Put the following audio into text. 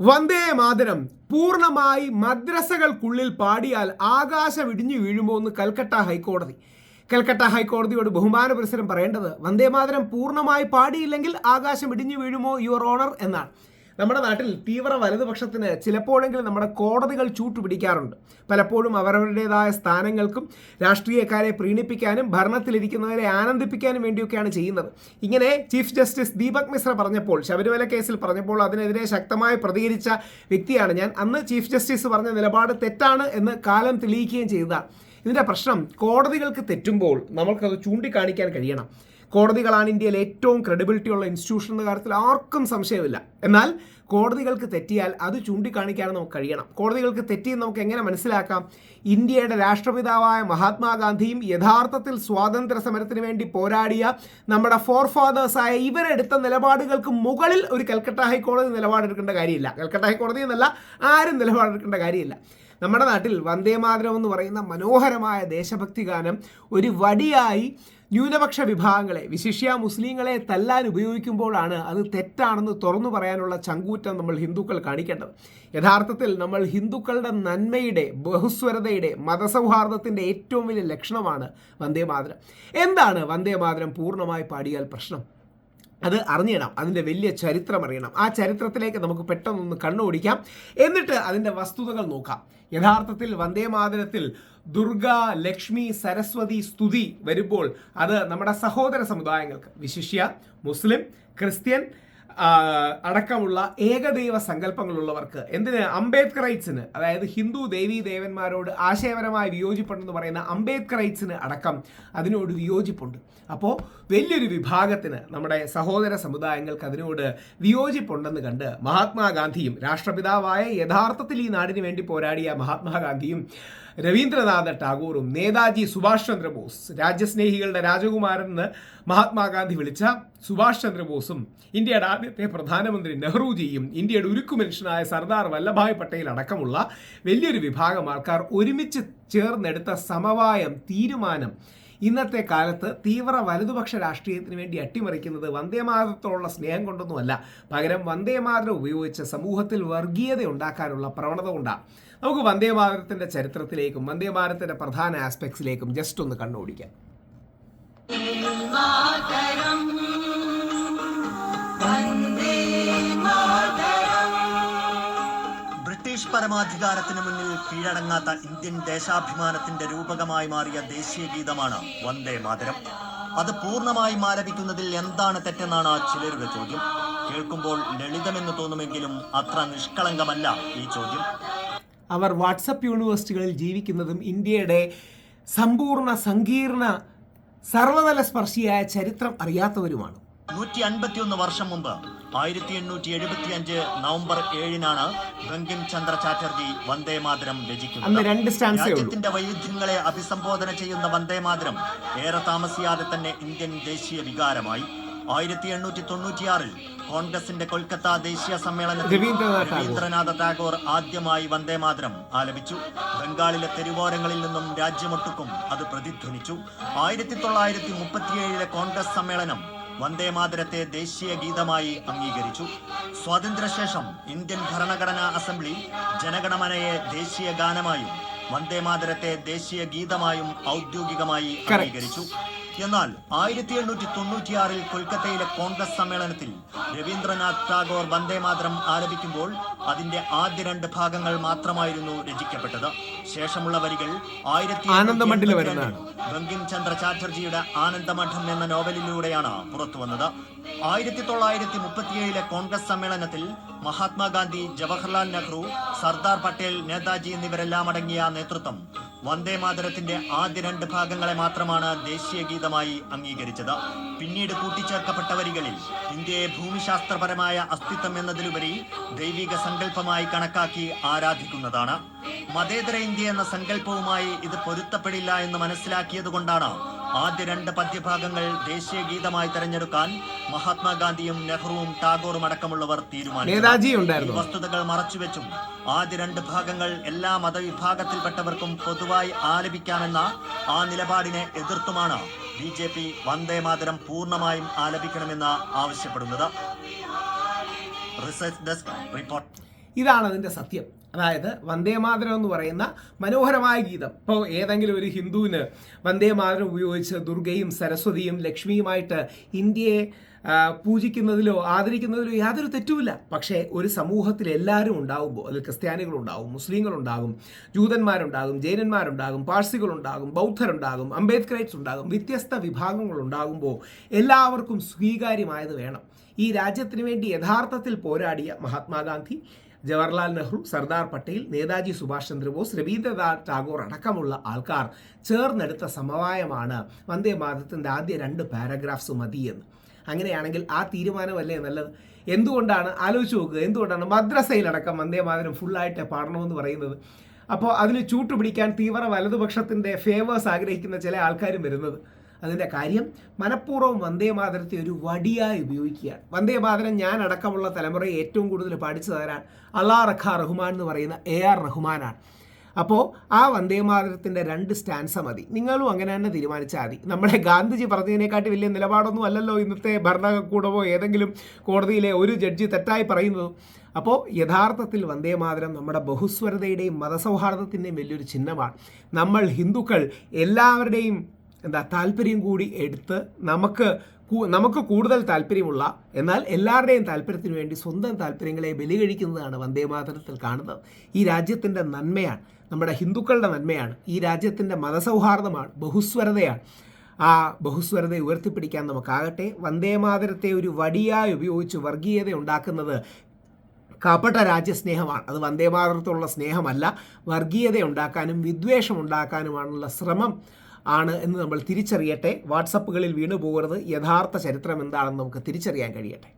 വന്ദേ മാതരം പൂർണ്ണമായി മദ്രസകൾക്കുള്ളിൽ പാടിയാൽ ആകാശം ഇടിഞ്ഞു വീഴുമോ എന്ന് കൽക്കട്ട ഹൈക്കോടതിയോട് ബഹുമാന പുരസ്സരം പറയേണ്ടത് വന്ദേ മാതരം പൂർണ്ണമായി പാടിയില്ലെങ്കിൽ ആകാശം ഇടിഞ്ഞു വീഴുമോ യുവർ ഓണർ എന്നാണ്. നമ്മുടെ നാട്ടിൽ തീവ്ര വലതുപക്ഷത്തിന് ചിലപ്പോഴെങ്കിലും നമ്മുടെ കോടതികൾ ചൂട്ടുപിടിക്കാറുണ്ട്. പലപ്പോഴും അവരവരുടേതായ സ്ഥാനങ്ങൾക്കും രാഷ്ട്രീയക്കാരെ പ്രീണിപ്പിക്കാനും ഭരണത്തിലിരിക്കുന്നവരെ ആനന്ദിപ്പിക്കാനും വേണ്ടിയൊക്കെയാണ് ചെയ്യുന്നത്. ഇങ്ങനെ ചീഫ് ജസ്റ്റിസ് ദീപക് മിശ്ര പറഞ്ഞപ്പോൾ, ശബരിമല കേസിൽ പറഞ്ഞപ്പോൾ അതിനെതിരെ ശക്തമായി പ്രതികരിച്ച വ്യക്തിയാണ് ഞാൻ. അന്ന് ചീഫ് ജസ്റ്റിസ് പറഞ്ഞ നിലപാട് തെറ്റാണ് എന്ന് കാലം തെളിയിക്കുകയും ചെയ്തതാണ്. ഇതിൻ്റെ പ്രശ്നം കോടതികൾക്ക് തെറ്റുമ്പോൾ നമ്മൾക്കത് ചൂണ്ടിക്കാണിക്കാൻ കഴിയണം. കോടതികളാണ് ഇന്ത്യയിൽ ഏറ്റവും ക്രെഡിബിലിറ്റി ഉള്ള ഇൻസ്റ്റിറ്റ്യൂഷൻ എന്ന കാര്യത്തിൽ ആർക്കും സംശയമില്ല. എന്നാൽ കോടതികൾക്ക് തെറ്റിയാൽ അത് ചൂണ്ടിക്കാണിക്കാൻ നമുക്ക് കഴിയണം. കോടതികൾക്ക് തെറ്റിയെന്ന് നമുക്ക് എങ്ങനെ മനസ്സിലാക്കാം? ഇന്ത്യയുടെ രാഷ്ട്രപിതാവായ മഹാത്മാഗാന്ധിയും യഥാർത്ഥത്തിൽ സ്വാതന്ത്ര്യ സമരത്തിന് വേണ്ടി പോരാടിയ നമ്മുടെ ഫോർഫാദേഴ്സായ ഇവരെടുത്ത നിലപാടുകൾക്ക് മുകളിൽ ഒരു കൽക്കട്ട ഹൈക്കോടതി നിലപാടെടുക്കേണ്ട കാര്യമില്ല. കൽക്കട്ട ഹൈക്കോടതി എന്നല്ല, ആരും നിലപാടെടുക്കേണ്ട കാര്യമില്ല. നമ്മുടെ നാട്ടിൽ വന്ദേ മാതരം എന്ന് പറയുന്ന മനോഹരമായ ദേശഭക്തി ഗാനം ഒരു വടിയായി ന്യൂനപക്ഷ വിഭാഗങ്ങളെ, വിശിഷ്യ മുസ്ലിങ്ങളെ തല്ലാൻ ഉപയോഗിക്കുമ്പോഴാണ് അത് തെറ്റാണെന്ന് തുറന്നു പറയാനുള്ള ചങ്കൂറ്റം നമ്മൾ ഹിന്ദുക്കൾ കാണിക്കേണ്ടത്. യഥാർത്ഥത്തിൽ നമ്മൾ ഹിന്ദുക്കളുടെ നന്മയുടെ, ബഹുസ്വരതയുടെ, മതസൗഹാർദ്ദത്തിൻ്റെ ഏറ്റവും വലിയ ലക്ഷണമാണ് വന്ദേ മാതരം. എന്താണ് വന്ദേ മാതരം പൂർണ്ണമായി പാടിയാൽ പ്രശ്നം? അത് അറിഞ്ഞിടാം, അതിൻ്റെ വലിയ ചരിത്രം അറിയണം. ആ ചരിത്രത്തിലേക്ക് നമുക്ക് പെട്ടെന്നൊന്ന് കണ്ണോടിക്കാം, എന്നിട്ട് അതിൻ്റെ വസ്തുതകൾ നോക്കാം. യഥാർത്ഥത്തിൽ വന്ദേ മാതരത്തിൽ ദുർഗ, ലക്ഷ്മി, സരസ്വതി സ്തുതി വരുമ്പോൾ അത് നമ്മുടെ സഹോദര സമുദായങ്ങൾക്ക്, വിശിഷ്യ മുസ്ലിം, ക്രിസ്ത്യൻ അടക്കമുള്ള ഏകദൈവ സങ്കല്പങ്ങളുള്ളവർക്ക്, എന്തിന് അംബേദ്കറൈറ്റ്സിന്, അതായത് ഹിന്ദു ദേവീ ദേവന്മാരോട് ആശയപരമായി വിയോജിപ്പുണ്ടെന്ന് പറയുന്ന അംബേദ്കറൈറ്റ്സിന് അടക്കം അതിനോട് വിയോജിപ്പുണ്ട്. അപ്പോൾ വലിയൊരു വിഭാഗത്തിന്, നമ്മുടെ സഹോദര സമുദായങ്ങൾക്ക് അതിനോട് വിയോജിപ്പുണ്ടെന്ന് കണ്ട് മഹാത്മാഗാന്ധിയും, രാഷ്ട്രപിതാവായ യഥാർത്ഥത്തിൽ ഈ നാടിന് വേണ്ടി പോരാടിയ മഹാത്മാഗാന്ധിയും, രവീന്ദ്രനാഥ ടാഗോറും, നേതാജി സുഭാഷ് ചന്ദ്രബോസ്, രാജ്യസ്നേഹികളുടെ രാജകുമാരൻ എന്ന് മഹാത്മാഗാന്ധി വിളിച്ച സുഭാഷ് ചന്ദ്രബോസും, ഇന്ത്യയുടെ ആദ്യത്തെ പ്രധാനമന്ത്രി നെഹ്റുജിയും, ഇന്ത്യയുടെ ഉരുക്കു മനുഷ്യനായ സർദാർ വല്ലഭായ് പട്ടേൽ അടക്കമുള്ള വലിയൊരു വിഭാഗം ആൾക്കാർ ഒരുമിച്ച് ചേർന്നെടുത്ത സമവായം, തീരുമാനം ഇന്നത്തെ കാലത്ത് തീവ്ര വലതുപക്ഷ രാഷ്ട്രീയത്തിന് വേണ്ടി അട്ടിമറിക്കുന്നത് വന്ദേമാതരത്തോടുള്ള സ്നേഹം കൊണ്ടൊന്നുമല്ല, പകരം വന്ദേമാതരം ഉപയോഗിച്ച് സമൂഹത്തിൽ വർഗീയത ഉണ്ടാക്കാനുള്ള പ്രവണത കൊണ്ടാണ്. നമുക്ക് വന്ദേമാതരത്തിൻ്റെ ചരിത്രത്തിലേക്കും വന്ദേമാതരത്തിൻ്റെ പ്രധാന ആസ്പെക്ട്സിലേക്കും ജസ്റ്റ് ഒന്ന് കണ്ണോടിക്കാം. ബ്രിട്ടീഷ് പരമാധികാരത്തിന് മുന്നിൽ കീഴടങ്ങാത്ത ഇന്ത്യൻ ദേശാഭിമാനത്തിന്റെ രൂപകമായി മാറിയ ദേശീയ ഗീതമാണ് വന്ദേ മാതരം. അത് പൂർണ്ണമായും ആലപിക്കുന്നതിൽ എന്താണ് തെറ്റെന്നാണ് ചിലരുടെ ചോദ്യം. കേൾക്കുമ്പോൾ ലളിതമെന്ന് തോന്നുമെങ്കിലും അത്ര നിഷ്കളങ്കമല്ല ഈ ചോദ്യം. അവർ വാട്സപ്പ് യൂണിവേഴ്സിറ്റികളിൽ ജീവിക്കുന്നതും ഇന്ത്യയുടെ സമ്പൂർണ്ണ, സങ്കീർണ, സർവതല സ്പർശിയായ ചരിത്രം അറിയാത്തവരുമാണ്. 151 വർഷം മുമ്പ് 1875 നവംബർ 7-നാണ് ബങ്കിം ചന്ദ്ര ചാറ്റർജി വന്ദേ മാതരം രചിക്കുന്നത്. രാജ്യത്തിന്റെ വൈവിധ്യങ്ങളെ അഭിസംബോധന ചെയ്യുന്ന വന്ദേ മാതരം ഏറെ താമസിയാതെ തന്നെ ഇന്ത്യൻ ദേശീയ വികാരമായി. 1896-ൽ കോൺഗ്രസിന്റെ കൊൽക്കത്ത ദേശീയ സമ്മേളനത്തിൽ രവീന്ദ്രനാഥ ടാഗോർ ആദ്യമായി വന്ദേ മാതരം ആലപിച്ചു. ബംഗാളിലെ തെരുവോരങ്ങളിൽ നിന്നും രാജ്യമൊട്ടുക്കും അത് പ്രതിധ്വനിച്ചു. 1937-ലെ കോൺഗ്രസ് സമ്മേളനം വന്ദേ മാതരത്തെ ദേശീയ ഗീതമായി അംഗീകരിച്ചു. സ്വാതന്ത്ര്യശേഷം ഇന്ത്യൻ ഭരണഘടനാ അസംബ്ലി ജനഗണമനയെ ദേശീയ ഗാനമായും വന്ദേ മാതരത്തെ ദേശീയ ഗീതമായും ഔദ്യോഗികമായി അംഗീകരിച്ചു. എന്നാൽ 1896-ൽ കൊൽക്കത്തയിലെ കോൺഗ്രസ് സമ്മേളനത്തിൽ രവീന്ദ്രനാഥ് ടാഗോർ വന്ദേ മാതരം ആലപിക്കുമ്പോൾ അതിന്റെ ആദ്യ 2 ഭാഗങ്ങൾ മാത്രമായിരുന്നു രചിക്കപ്പെട്ടത്. ശേഷമുള്ള വരികൾ 1882 ബങ്കിം ചന്ദ്ര ചാറ്റർജിയുടെ ആനന്ദമഠം എന്ന നോവലിലൂടെയാണ് പുറത്തുവന്നത്. 1937-ലെ കോൺഗ്രസ് സമ്മേളനത്തിൽ മഹാത്മാഗാന്ധി, ജവഹർലാൽ നെഹ്റു, സർദാർ പട്ടേൽ, നേതാജി എന്നിവരെല്ലാം അടങ്ങിയ നേതൃത്വം വന്ദേ മാതരത്തിന്റെ ആദ്യ 2 ഭാഗങ്ങളെ മാത്രമാണ് ദേശീയ ഗീതമായി അംഗീകരിച്ചത്. പിന്നീട് കൂട്ടിച്ചേർക്കപ്പെട്ട വരികളിൽ ഇന്ത്യയെ ഭൂമിശാസ്ത്രപരമായ അസ്തിത്വം എന്നതിലുപരി ദൈവിക സങ്കല്പമായി കണക്കാക്കി ആരാധിക്കുന്നതാണ്. മതേതര ഇന്ത്യ എന്ന സങ്കല്പവുമായി ഇത് പൊരുത്തപ്പെടില്ല എന്ന് മനസ്സിലാക്കിയതുകൊണ്ടാണ് ആദ്യ 2 പദ്യഭാഗങ്ങൾ ദേശീയ ഗീതമായി തെരഞ്ഞെടുക്കാൻ മഹാത്മാഗാന്ധിയും നെഹ്റുവും ടാഗോറും അടക്കമുള്ളവർ തീരുമാനിച്ചു. വസ്തുതകൾ മറച്ചുവെച്ചും ആദ്യ 2 ഭാഗങ്ങൾ എല്ലാ മതവിഭാഗത്തിൽപ്പെട്ടവർക്കും പൊതുവായി ആലപിക്കാമെന്ന ആ നിലപാടിനെ എതിർത്തുമാണ് BJP വന്ദേ മാതരം പൂർണ്ണമായും ആലപിക്കണമെന്ന് ആവശ്യപ്പെടുന്നത്. Research desk report. ഇതാണ് അതിൻ്റെ സത്യം. അതായത് വന്ദേമാതരം എന്ന് പറയുന്ന മനോഹരമായ ഗീതം, ഇപ്പോൾ ഏതെങ്കിലും ഒരു ഹിന്ദുവിന് വന്ദേമാതരം ഉപയോഗിച്ച് ദുർഗയും സരസ്വതിയും ലക്ഷ്മിയുമായിട്ട് ഇന്ത്യയെ പൂജിക്കുന്നതിലോ ആദരിക്കുന്നതിലോ യാതൊരു തെറ്റുമില്ല. പക്ഷേ ഒരു സമൂഹത്തിൽ എല്ലാവരും ഉണ്ടാകുമ്പോൾ, അതിൽ ക്രിസ്ത്യാനികളുണ്ടാകും, മുസ്ലിങ്ങളുണ്ടാകും, ജൂതന്മാരുണ്ടാകും, ജൈനന്മാരുണ്ടാകും, പാഴ്സികളുണ്ടാകും, ബൗദ്ധരുണ്ടാകും, അംബേദ്കറൈറ്റ്സ് ഉണ്ടാകും, വ്യത്യസ്ത വിഭാഗങ്ങളുണ്ടാകുമ്പോൾ എല്ലാവർക്കും സ്വീകാര്യമായത് വേണം. ഈ രാജ്യത്തിന് വേണ്ടി യഥാർത്ഥത്തിൽ പോരാടിയ മഹാത്മാഗാന്ധി, ജവഹർലാൽ നെഹ്റു, സർദാർ പട്ടേൽ, നേതാജി സുഭാഷ് ചന്ദ്രബോസ്, രവീന്ദ്രനാഥ് ടാഗോർ അടക്കമുള്ള ആൾക്കാർ ചേർന്നെടുത്ത സമവായമാണ് വന്ദേമാതരത്തിൻ്റെ ആദ്യ 2 പാരഗ്രാഫ്സ് മതിയെന്ന്. അങ്ങനെയാണെങ്കിൽ ആ തീരുമാനമല്ലേ നല്ലത്? എന്തുകൊണ്ടാണ്, ആലോചിച്ച് നോക്കുക, എന്തുകൊണ്ടാണ് മദ്രസയിലടക്കം വന്ദേമാതരം ഫുള്ളായിട്ട് പാടണമെന്ന് പറയുന്നത്? അപ്പോൾ അതിന് ചൂട്ടുപിടിക്കാൻ തീവ്ര വലതുപക്ഷത്തിൻ്റെ ഫേവേഴ്സ് ആഗ്രഹിക്കുന്ന ചില ആൾക്കാരും വരുന്നത്. അതിൻ്റെ കാര്യം മനഃപൂർവ്വം വന്ദേമാതരത്തെ ഒരു വടിയായി ഉപയോഗിക്കുകയാണ്. വന്ദേമാതരം ഞാൻ അടക്കമുള്ള തലമുറയെ ഏറ്റവും കൂടുതൽ പഠിച്ചു തരാൻ അല്ലാ റഖ റഹ്മാൻ എന്ന് പറയുന്ന AR റഹ്മാനാണ്. അപ്പോൾ ആ വന്ദേമാതരത്തിൻ്റെ 2 സ്റ്റാൻസ മതി. നിങ്ങളും അങ്ങനെ തന്നെ തീരുമാനിച്ചാൽ മതി. നമ്മുടെ ഗാന്ധിജി പറഞ്ഞതിനെക്കാട്ടി വലിയ നിലപാടൊന്നും അല്ലല്ലോ ഇന്നത്തെ ഭരണകൂടമോ ഏതെങ്കിലും കോടതിയിലെ ഒരു ജഡ്ജി തെറ്റായി പറയുന്നത്. അപ്പോൾ യഥാർത്ഥത്തിൽ വന്ദേമാതരം നമ്മുടെ ബഹുസ്വരതയുടെയും മതസൗഹാർദ്ദത്തിൻ്റെയും വലിയൊരു ചിഹ്നമാണ്. നമ്മൾ ഹിന്ദുക്കൾ എല്ലാവരുടെയും താല്പര്യം കൂടി എടുത്ത് നമുക്ക് കൂടുതൽ താല്പര്യമുള്ള, എന്നാൽ എല്ലാവരുടെയും താല്പര്യത്തിന് വേണ്ടി സ്വന്തം താല്പര്യങ്ങളെ ബലികഴിക്കുന്നതാണ് വന്ദേമാതരത്തിൽ കാണുന്നത്. ഈ രാജ്യത്തിൻ്റെ നന്മയാണ്, നമ്മുടെ ഹിന്ദുക്കളുടെ നന്മയാണ്, ഈ രാജ്യത്തിൻ്റെ മതസൗഹാർദ്ദമാണ്, ബഹുസ്വരതയാണ്. ആ ബഹുസ്വരതയെ ഉയർത്തിപ്പിടിക്കാൻ നമുക്കാകട്ടെ. വന്ദേമാതരത്തെ ഒരു വടിയായി ഉപയോഗിച്ച് വർഗീയത ഉണ്ടാക്കുന്നത് കപട രാജ്യസ്നേഹമാണ്. അത് വന്ദേമാതരത്തോടുള്ള സ്നേഹമല്ല, വർഗീയത ഉണ്ടാക്കാനും വിദ്വേഷം ഉണ്ടാക്കാനുമാണുള്ള ശ്രമം ആണ് എന്ന് നമ്മൾ തിരിച്ചറിയട്ടെ. വാട്സപ്പുകളിൽ വീണു പോകരുത്. യഥാർത്ഥ ചരിത്രം എന്താണെന്ന് നമുക്ക് തിരിച്ചറിയാൻ കഴിയട്ടെ.